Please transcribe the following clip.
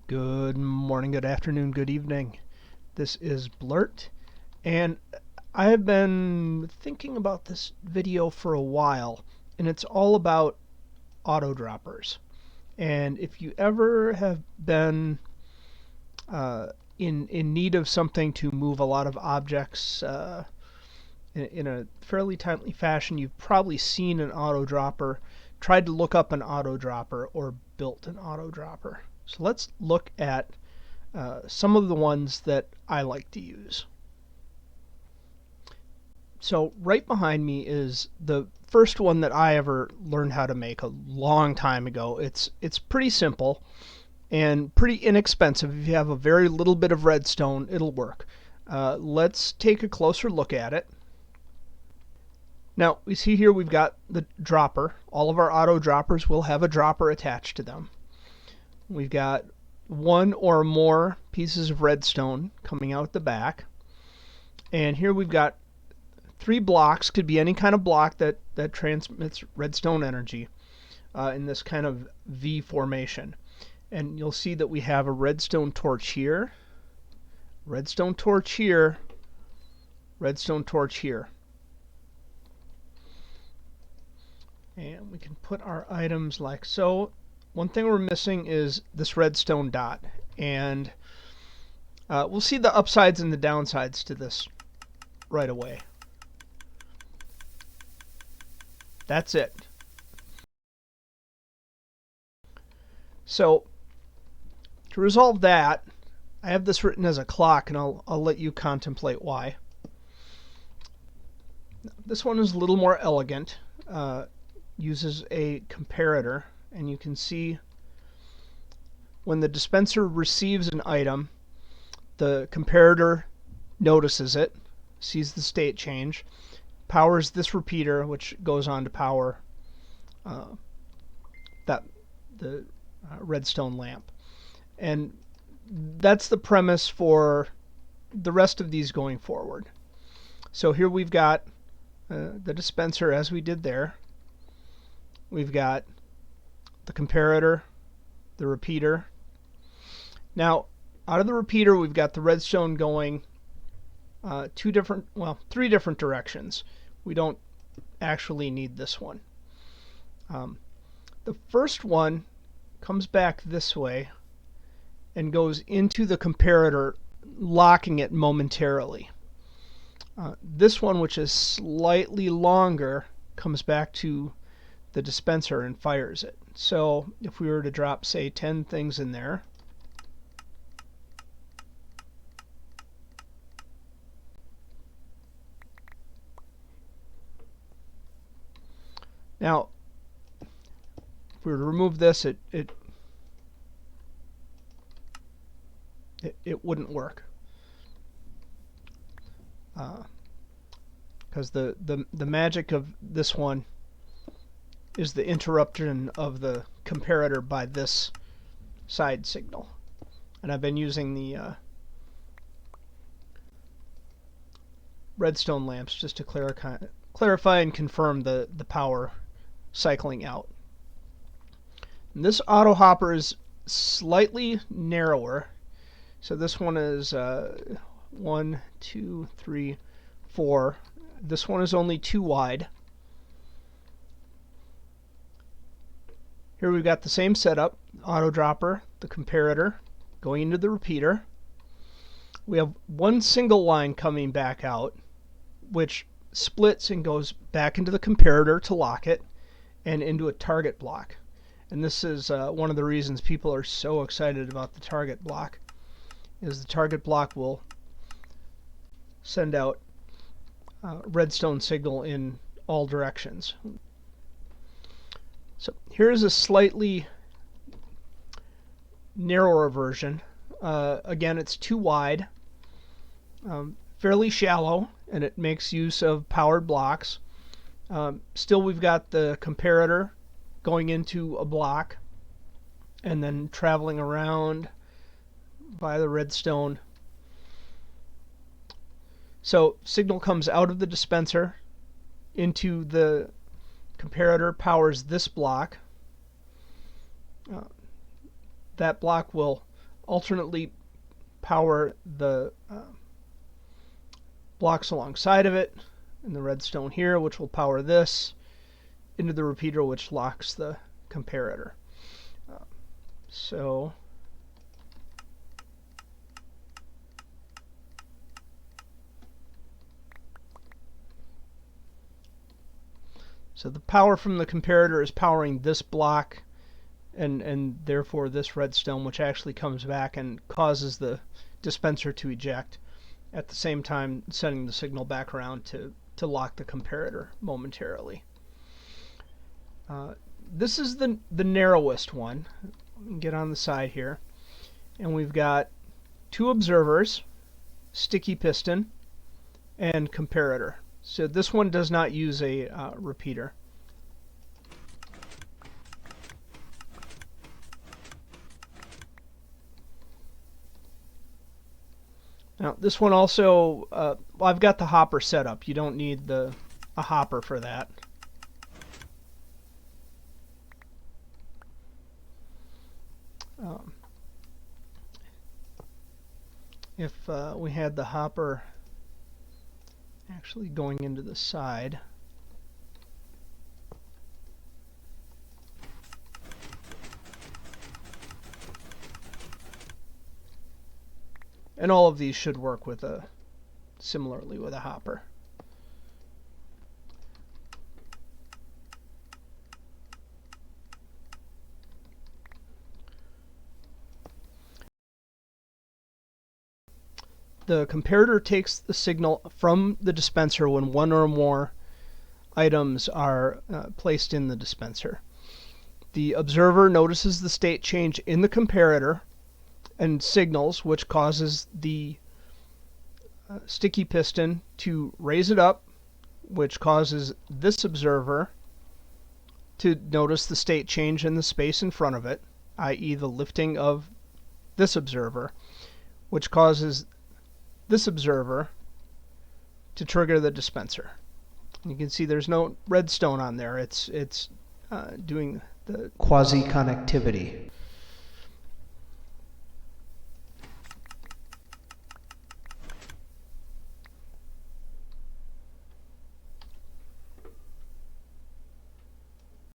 Good morning, good afternoon, good evening. This is Bluurrt, and I have been thinking about this video for a while, and it's all about autodroppers. And if you ever have been in need of something to move a lot of objects in a fairly timely fashion, you've probably seen an autodropper, tried to look up an autodropper, or built an autodropper. So let's look at some of the ones that I like to use. So right behind me is the first one that I ever learned how to make a long time ago. It's pretty simple and pretty inexpensive. If you have a very little bit of redstone, it'll work. Let's take a closer look at it. Now, we see here we've got the dropper. All of our auto droppers will have a dropper attached to them. We've got one or more pieces of redstone coming out the back. And here we've got 3 blocks, could be any kind of block that transmits redstone energy in this kind of V formation. And you'll see that we have a redstone torch here, redstone torch here, redstone torch here. And we can put our items like so. One thing we're missing is this redstone dot, and we'll see the upsides and the downsides to this right away. That's it. So to resolve that, I have this written as a clock, and I'll let you contemplate why. This one is a little more elegant. Uses a comparator, and you can see when the dispenser receives an item, the comparator notices it, sees the state change, powers this repeater, which goes on to power the redstone lamp. And that's the premise for the rest of these going forward. So here we've got the dispenser as we did there. We've got the comparator, the repeater. Now, out of the repeater, we've got the redstone going 3 different directions. We don't actually need this one. The first one comes back this way and goes into the comparator, locking it momentarily. This one, which is slightly longer, comes back to the dispenser and fires it. So if we were to drop, say, 10 things in there, now if we were to remove this, it wouldn't work, because the magic of this one is the interruption of the comparator by this side signal. And I've been using the redstone lamps just to clarify and confirm the power cycling out. And this auto hopper is slightly narrower. So this one is 1, 2, 3, 4. This one is only 2 wide. Here we've got the same setup, auto dropper, the comparator, going into the repeater. We have one single line coming back out, which splits and goes back into the comparator to lock it, and into a target block. And this is one of the reasons people are so excited about the target block, is the target block will send out redstone signal in all directions. So here's a slightly narrower version. Again, it's 2 wide, fairly shallow, and it makes use of powered blocks. Still, we've got the comparator going into a block and then traveling around by the redstone. So signal comes out of the dispenser into the comparator, powers this block. That block will alternately power the blocks alongside of it, and the redstone here, which will power this, into the repeater, which locks the comparator. So the power from the comparator is powering this block, and therefore this redstone, which actually comes back and causes the dispenser to eject, at the same time sending the signal back around to lock the comparator momentarily. This is the narrowest one. Get on the side here, and we've got two observers, sticky piston, and comparator. So this one does not use a repeater. Now this one also, well, I've got the hopper set up. You don't need a hopper for that. If we had the hopper actually going into the side, and all of these should work with similarly with a hopper. The comparator takes the signal from the dispenser when one or more items are placed in the dispenser. The observer notices the state change in the comparator and signals, which causes the sticky piston to raise it up, which causes this observer to notice the state change in the space in front of it, i.e. the lifting of this observer, which causes this observer to trigger the dispenser. You can see there's no redstone on there. It's doing the quasi-connectivity.